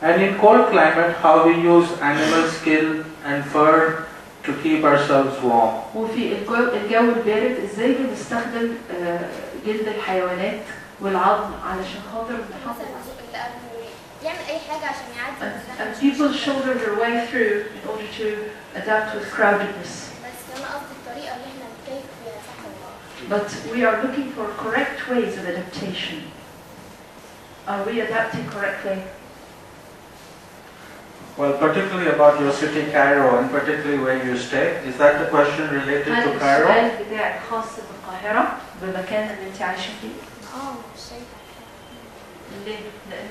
And in cold climate, how we use animal skin and fur to keep ourselves warm. وفي الجو البارد ازاي بنستخدم جلد الحيوانات والعظم علشان خاطر نحافظ يعمل اي حاجه عشان يعدي. And people shoulder their way through in order to adapt with crowdedness. بس انا قصدي الطريقه اللي احنا بنتكيف بيها صح ولا غلط. But we are looking for correct ways of adaptation. Are we adapting correctly? Well, particularly about your city, Cairo, and particularly where you stay. Is that the question related to Cairo? هل السؤال بتاعك خاص بالقاهرة بالمكان اللي انت عايشة فيه؟ مش شايفه. ليه؟ لان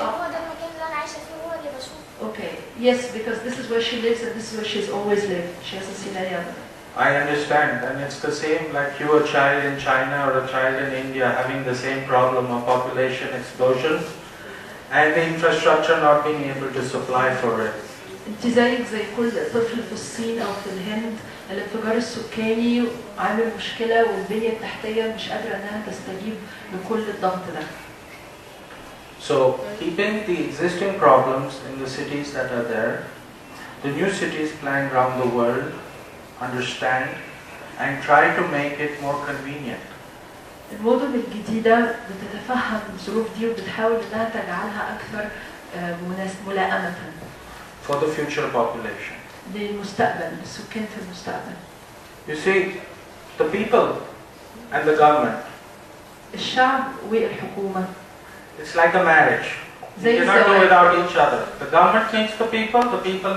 هو ده المكان اللي انا عايشه فيه هو اللي بشوفه. Okay. Yes, because this is where she lives and this is where she's always lived. She hasn't seen any other. I understand, and it's the same like you, a child in China or a child in India, having the same problem of population explosion and the infrastructure not being able to supply for it. انت زيك زي كل طفل في الصين او في الهند، الانفجار السكاني عامل مشكلة والبنية التحتية مش قادرة انها تستجيب لكل الضغط ده. So, keeping the existing problems in the cities that are there, the new cities planned around the world understand and try to make it more convenient. المدن الجديدة بتتفهم الظروف دي وبتحاول انها تجعلها اكثر ملائمة. For the future population. للمستقبل، للسكان في المستقبل. You see, the people and the government. الشعب والحكومة. It's like a marriage. You cannot do without each other. The government needs the people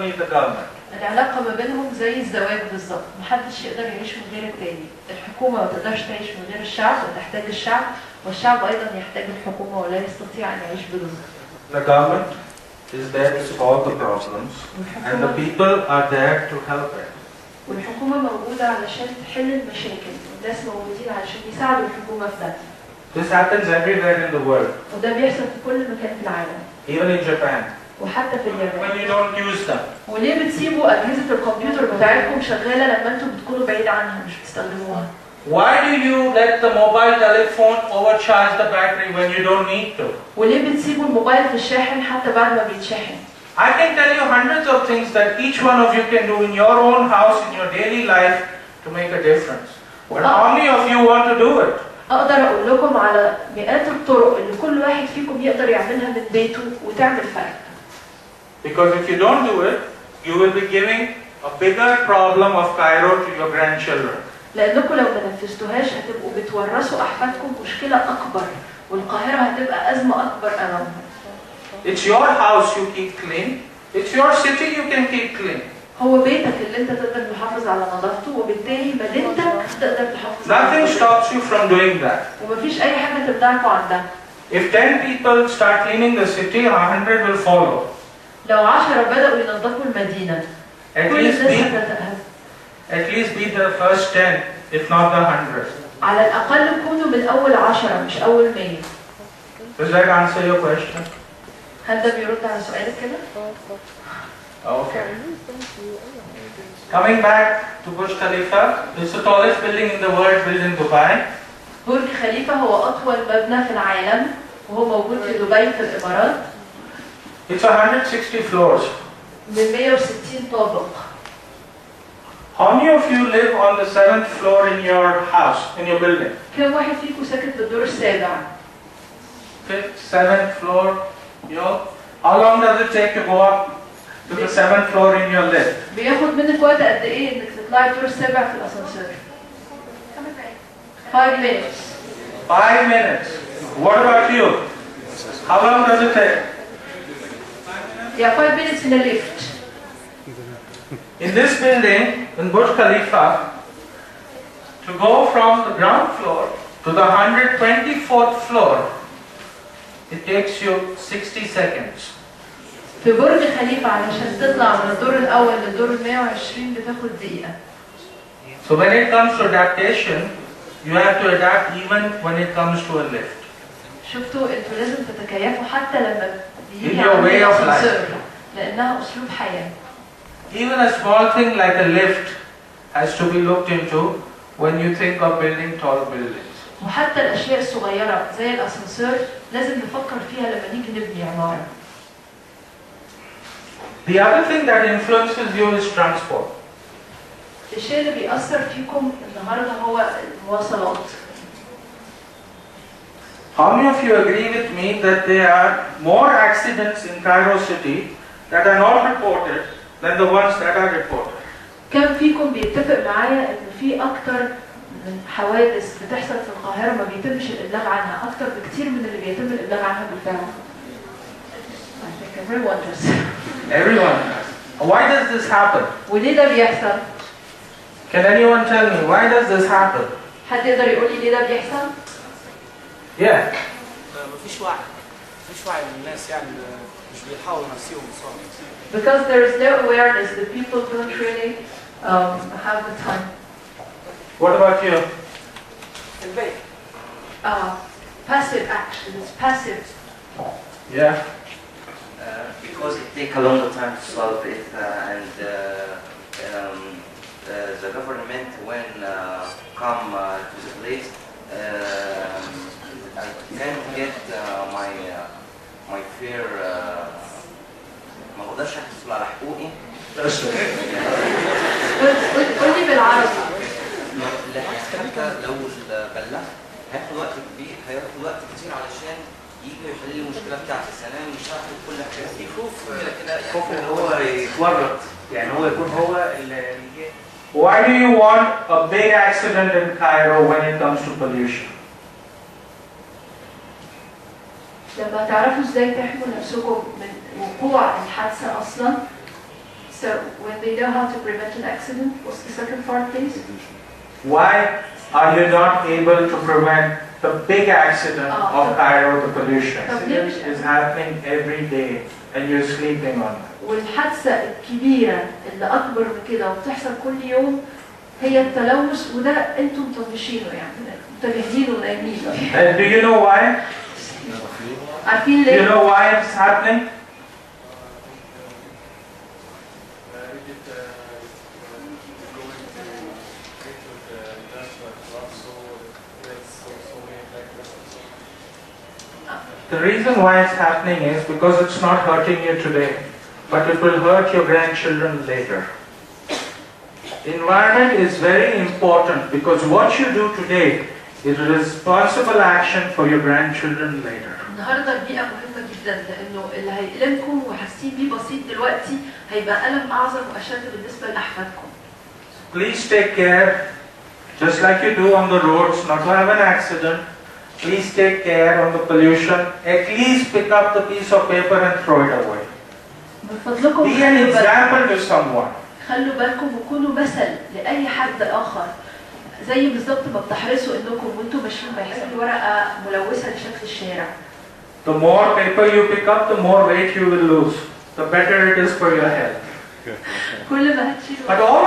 need the government. العلاقة ما بينهم زي الزواج بالظبط، محدش يقدر يعيش من غير التاني، الحكومة ما تقدرش تعيش من غير الشعب وتحتاج الشعب، والشعب أيضا يحتاج الحكومة ولا يستطيع أن يعيش بدون. The government is there to solve the problems and the people are there to help it. والحكومة موجودة علشان تحل المشاكل، والناس موجودين علشان يساعدوا الحكومة في ده. This happens everywhere in the world. وده بيحصل في كل مكان في العالم. Even in Japan. وحتى في اليابان. When you don't use them. وليه بتسيبوا أجهزة الكمبيوتر بتاعتكم شغالة لما انتوا بتكونوا بعيد عنها مش بتستخدموها؟ Why do you let the mobile telephone overcharge the battery when you don't need to? وليه بتسيبوا الموبايل في الشاحن حتى بعد ما بيتشحن؟ I can tell you hundreds of things that each one of you can do in your own house, in your daily life to make a difference. But how many of you want to do it? أقدر أقول لكم على مئات الطرق اللي كل واحد فيكم يقدر يعملها من بيته وتعمل فرق. Because if you don't do it, you will be giving a bigger problem of Cairo to your grandchildren. لأنكم لو ما نفذتوهاش هتبقوا بتورثوا أحفادكم مشكلة أكبر، والقاهرة هتبقى أزمة أكبر أمامهم. It's your house you keep clean. It's your city you can keep clean. هو بيتك اللي أنت تقدر تحافظ على نظافته، وبالتالي مدينتك تقدر تحافظ على Nothing stops you from doing that. ومفيش أي حاجة تمنعكم عن ده. If 10 people start cleaning the city, 100 will follow. لو 10 بدأوا ينظفوا المدينة، كل الناس at least be the first 10, if not the 100. على الأقل كونوا من أول 10 مش أول 100. Does that answer your question? هل ده بيرد على سؤالك كده؟ Okay. Coming back to Burj Khalifa, it's the tallest building in the world built in Dubai. برج خليفة هو أطول مبنى في العالم وهو موجود في دبي في الإمارات. It's 160 floors. من 160 طابق. How many of you live on the 7th floor in your house, in your building? كم واحد فيكم ساكن في الدور السابع؟ 5th, 7th floor, how long does it take to go up to the 7th floor in your lift? بياخد منك وقت قد إيه إنك تطلعي الدور السابع في الأسانسير؟ 5 minutes. 5 minutes. What about you? How long does it take? Yeah, 5 minutes in the lift. In this building, in Burj Khalifa, to go from the ground floor to the 124th floor, it takes you 60 seconds. في برج خليفة علشان تطلع من الدور الأول للدور 120 بتاخد دقيقة. So when it comes to adaptation, you have to adapt even when it comes to a lift. شفتوا انتوا لازم تتكيفوا حتى لما In your way of life. لأنها أسلوب حياة. Even a small thing like a lift has to be looked into when you think of building tall buildings. وحتى الاشياء الصغيره زي الاسانسير لازم نفكر فيها لما نيجي نبني عماره. The other thing that influences you is transport. الشيء اللي بيأثر فيكم النهارده هو المواصلات. How many of you agree with me that there are more accidents in Cairo city that are not reported than the ones that are reported? كم فيكم بيتفق معايا ان في اكتر من حوادث بتحصل في القاهره ما بيتمش الابلاغ عنها اكتر بكتير من اللي بيتم الابلاغ عنها بالفعل؟ I think everyone does. Everyone has. Why does this happen? وليه ده بيحصل؟ Can anyone tell me why does this happen? حد يقدر يقول لي ليه ده بيحصل؟ Yeah. مفيش وعي من الناس يعني مش بيلحقوا نفسهم بسرعه. Because there is no awareness, the people don't really have the time. What about you? الباقي Passive action, it's passive. Yeah. Because it takes a longer time to solve it, and the government when come to the place, I can't get my fair. ما اقدرش احصل على حقوقي. قولي بالعربي. لا حتى لو البلاغ هياخد وقت كبير، هياخد وقت كتير علشان يجي يحل لي المشكله بتاعتي. السلام مش هاخد كل حاجه دي. خوف ان هو يتورط، يعني هو يكون هو اللي. Why do you want a big accident in Cairo when it comes to pollution? لما تعرفوا ازاي تحموا نفسكم من وقوع الحادثة أصلا. So when they know how to prevent an accident, what's the second part, please? Why are you not able to prevent the big accident of Cairo, the pollution? Accident is happening every day and you're sleeping on it. والحادثة الكبيرة اللي أكبر من كده وبتحصل كل يوم هي التلوث، وده أنتم مطنشينه يعني متجاهلينه ونايمينه. And do you know why? عارفين Do you ليه؟ know why it's happening? The reason why it's happening is because it's not hurting you today, but it will hurt your grandchildren later. Environment is very important because what you do today is responsible action for your grandchildren later. النهارده البيئة مهمة جدا لأنه اللي هيألمكم وحاسين بيه بسيط دلوقتي هيبقى ألم أعظم وأشد بالنسبة لأحفادكم. Please take care, just like you do on the roads, not to have an accident. Please take care on the pollution. At least pick up the piece of paper and throw it away. من فضلكم Be an example to someone. خلوا بالكم وكونوا مثل لأي حد آخر. زي بالظبط ما بتحرصوا إنكم وأنتم ماشيين بحسب ورقة ملوثة لشكل الشارع. The more paper you pick up, the more weight you will lose. The better it is for your health. كل ما هتشيلوا. But all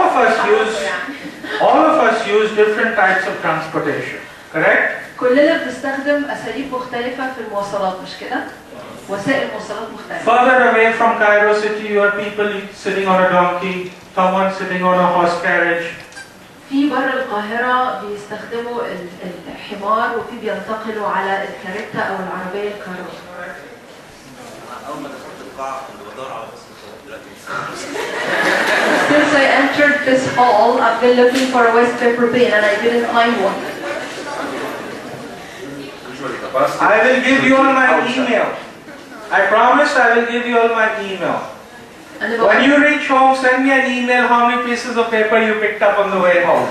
of us use different types of transportation. Correct? كلنا بنستخدم أساليب مختلفة في المواصلات مش كده؟ وسائل مواصلات مختلفة. Further away from Cairo city, you have people sitting on a donkey, someone sitting on a horse carriage. في بره القاهرة بيستخدموا الحمار وفي بينتقلوا على الكاريتا أو العربية الكهربائية. أول ما دخلت القاعة كنت بدور على بس دلوقتي. Since I entered this hall, I've been looking for a waste paper bin and I didn't find one. I will give you all my email. I promise I will give you all my email. When you reach home, send me an email how many pieces of paper you picked up on the way home.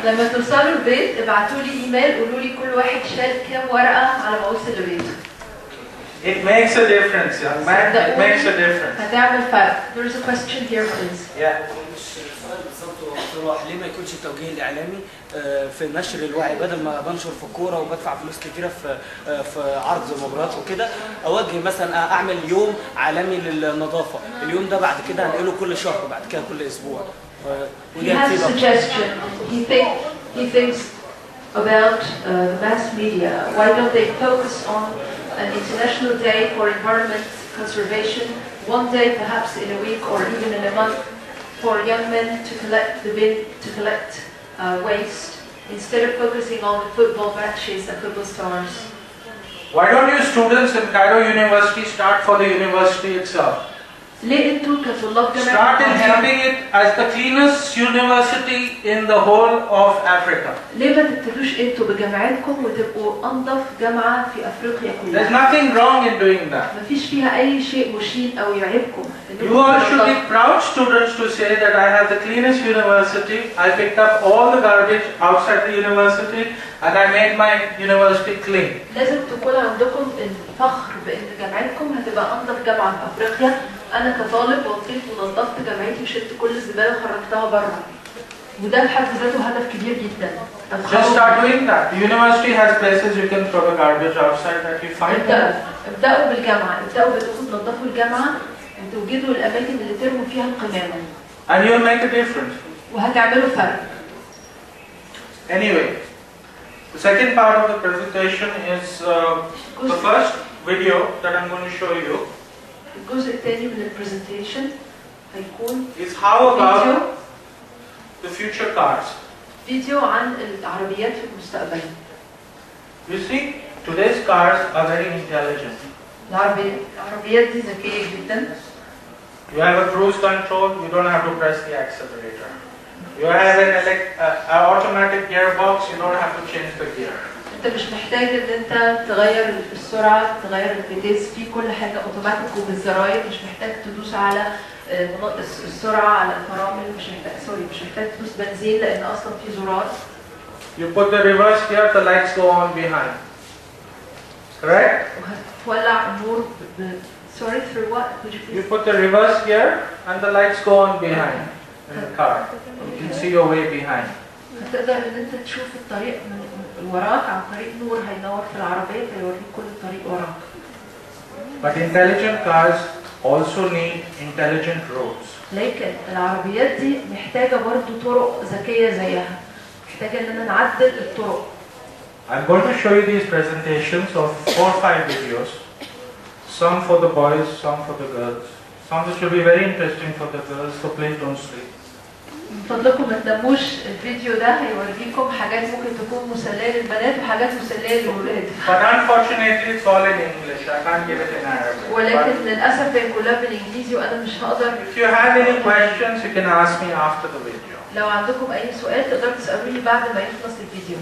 لما توصلوا البيت ابعتوا لي ايميل قولوا لي كل واحد شال كام ورقة على ما وصل البيت. It makes a difference, young man. It makes a difference. هتعمل فرق. There is a question here, please. Yeah. ليه ما يكونش التوجيه الاعلامي في نشر الوعي بدل ما بنشر في الكوره وبدفع فلوس كتيره في عرض مباريات وكده، اوجه مثلا اعمل يوم عالمي للنظافه، اليوم ده بعد كده هنقله كل شهر بعد كده كل اسبوع. He has a suggestion. He thinks about the mass media. Why don't they focus on an international day for environment conservation, one day perhaps in a week or even in a month, for young men to collect the bin, to collect waste instead of focusing on the football matches and football stars. Why don't you students in Cairo University start for the university itself? ليه انتوا كطلاب جامعة Start in القاهرة keeping it as the cleanest university in the whole of Africa. ليه ما تبتدوش انتوا بجامعاتكم وتبقوا انظف جامعة في افريقيا There's كلها؟ nothing wrong in doing that. مفيش فيها اي شيء مشين او يعيبكم. You all should be proud students to say that I have the cleanest university. I picked up all the garbage outside the university and I made my university clean. لازم تكون عندكم الفخر بان جامعتكم هتبقى انظف جامعة في افريقيا. انا كطالب وطيت ونظفت جامعتي وشلت كل الزبالة وخرجتها بره. وده بحد ذاته هدف كبير جدا. Just start doing that. The university has places you can throw the garbage outside that you find. ابدأوا بالجامعة، ابدأوا بانكم تنظفوا الجامعة وتوجدوا الاماكن اللي ترموا فيها القمامة. And you'll make a difference. وهتعملوا فرق. Anyway, the second part of the presentation is the first video that I'm going to show you الجزء الثاني من البرزنتيشن هيكون is how فيديو about the future cars. فيديو عن العربيات في المستقبل. You see, today's cars are very intelligent. العربيات دي ذكية جدا. You have a cruise control, you don't have to press the accelerator. You have an automatic gearbox, you don't have to change the gear. انت مش محتاج ان انت تغير السرعة، تغير البيديس، في كل حاجة اوتوماتيك وبالزراير، مش محتاج تدوس على السرعة على الفرامل، مش محتاج تدوس بنزين لان اصلا في زرار. You put the reverse gear, the lights go on behind. Correct? وهتولع النور sorry through what? Could you please? You put the reverse gear and the lights go on behind in the car. You can see your way behind. هتقدر ان انت تشوف الطريق من وراك عن طريق نور هينور في العربية فيوريك كل الطريق وراك. But intelligent cars also need intelligent roads. لكن العربيات دي محتاجة برضو طرق ذكية زيها. محتاجة اننا نعدل الطرق. I'm going to show you these presentations of 4 or 5 videos. Some for the boys, some for the girls. Some which will be very interesting for the girls, so please don't sleep. من فضلكم ما تناموش، الفيديو ده هيوريكم حاجات ممكن تكون مسلية للبنات وحاجات مسلية للولاد. But unfortunately it's all in English. I can't give it in Arabic. ولكن للأسف هي كلها بالإنجليزي وأنا مش هقدر. If you have any questions, you can ask me after the video. لو عندكم أي سؤال تقدروا تسألوني بعد ما يخلص الفيديو.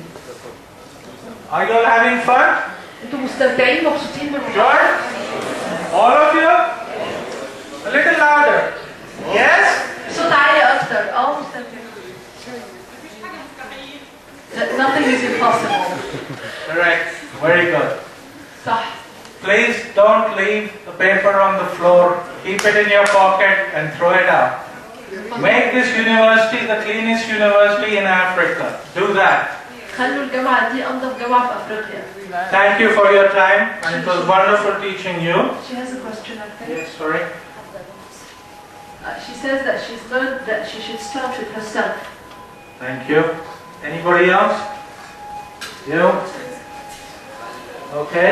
Are you all having fun? انتوا مستمتعين مبسوطين بالموضوع؟ Sure? All of you? A little louder. Yes? صوت عالي أكتر. مستمتعين. Nothing is impossible. Correct. Very good. صح. Please don't leave the paper on the floor. Keep it in your pocket and throw it out. Make this university the cleanest university in Africa. Do that. خلوا الجامعة دي أنظف جامعة في أفريقيا. Thank you for your time and it was wonderful teaching you. She has a question, I think. Yes, sorry. She says that she's learned that she should start with herself. Thank you. Anybody else? You? Okay.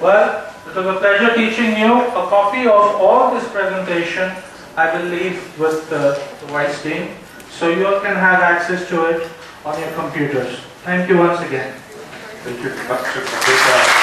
Well, it was a pleasure teaching you. A copy of all this presentation I will leave with the Vice Dean, so you all can have access to it on your computers. Thank you once again. Thank you, Professor.